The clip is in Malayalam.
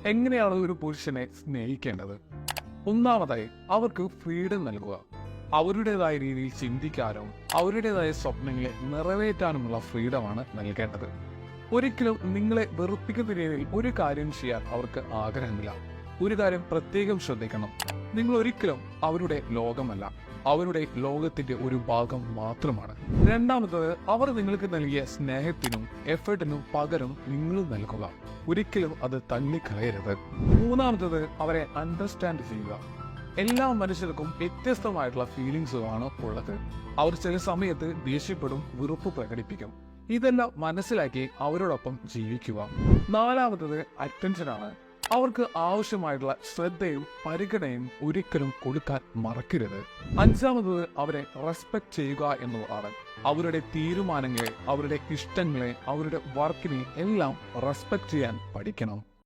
എങ്ങനെയാണ് ഒരു പുരുഷനെ സ്നേഹിക്കേണ്ടത്? ഒന്നാമതായി അവർക്ക് ഫ്രീഡം നൽകുക. അവരുടേതായ രീതിയിൽ ചിന്തിക്കാനും അവരുടേതായ സ്വപ്നങ്ങളെ നിറവേറ്റാനുമുള്ള ഫ്രീഡമാണ് നൽകേണ്ടത്. ഒരിക്കലും നിങ്ങളെ വെറുപ്പിക്കുന്ന രീതിയിൽ ഒരു കാര്യം ചെയ്യാൻ അവർക്ക് ആഗ്രഹമില്ല. ഒരു കാര്യം പ്രത്യേകം ശ്രദ്ധിക്കണം, നിങ്ങൾ ഒരിക്കലും അവരുടെ ലോകമല്ല, അവരുടെ ലോകത്തിന്റെ ഒരു ഭാഗം മാത്രമാണ്. രണ്ടാമത്തത്, അവർ നിങ്ങൾക്ക് നൽകിയ സ്നേഹത്തിനും എഫേർട്ടിനും പകരം നിങ്ങൾ നൽകുക. ഒരിക്കലും അത് തള്ളിക്കളയരുത്. മൂന്നാമത്തത്, അവരെ അണ്ടർസ്റ്റാൻഡ് ചെയ്യുക. എല്ലാ മനുഷ്യർക്കും വ്യത്യസ്തമായിട്ടുള്ള ഫീലിങ്സുമാണ് ഉള്ളത്. അവർ ചില സമയത്ത് ദേഷ്യപ്പെടും, വെറുപ്പ് പ്രകടിപ്പിക്കും. ഇതെല്ലാം മനസ്സിലാക്കി അവരോടൊപ്പം ജീവിക്കുക. നാലാമത്തത് അറ്റൻഷനാണ്. അവർക്ക് ആവശ്യമായിട്ടുള്ള ശ്രദ്ധയും പരിഗണനയും ഒരിക്കലും കൊടുക്കാൻ മറക്കരുത്. അഞ്ചാമത്തത്, അവരെ റെസ്പെക്ട് ചെയ്യുക എന്നുള്ളതാണ്. അവരുടെ തീരുമാനങ്ങളെ, അവരുടെ ഇഷ്ടങ്ങളെ, അവരുടെ വർക്കിനെ എല്ലാം റെസ്പെക്ട് ചെയ്യാൻ പഠിക്കണം.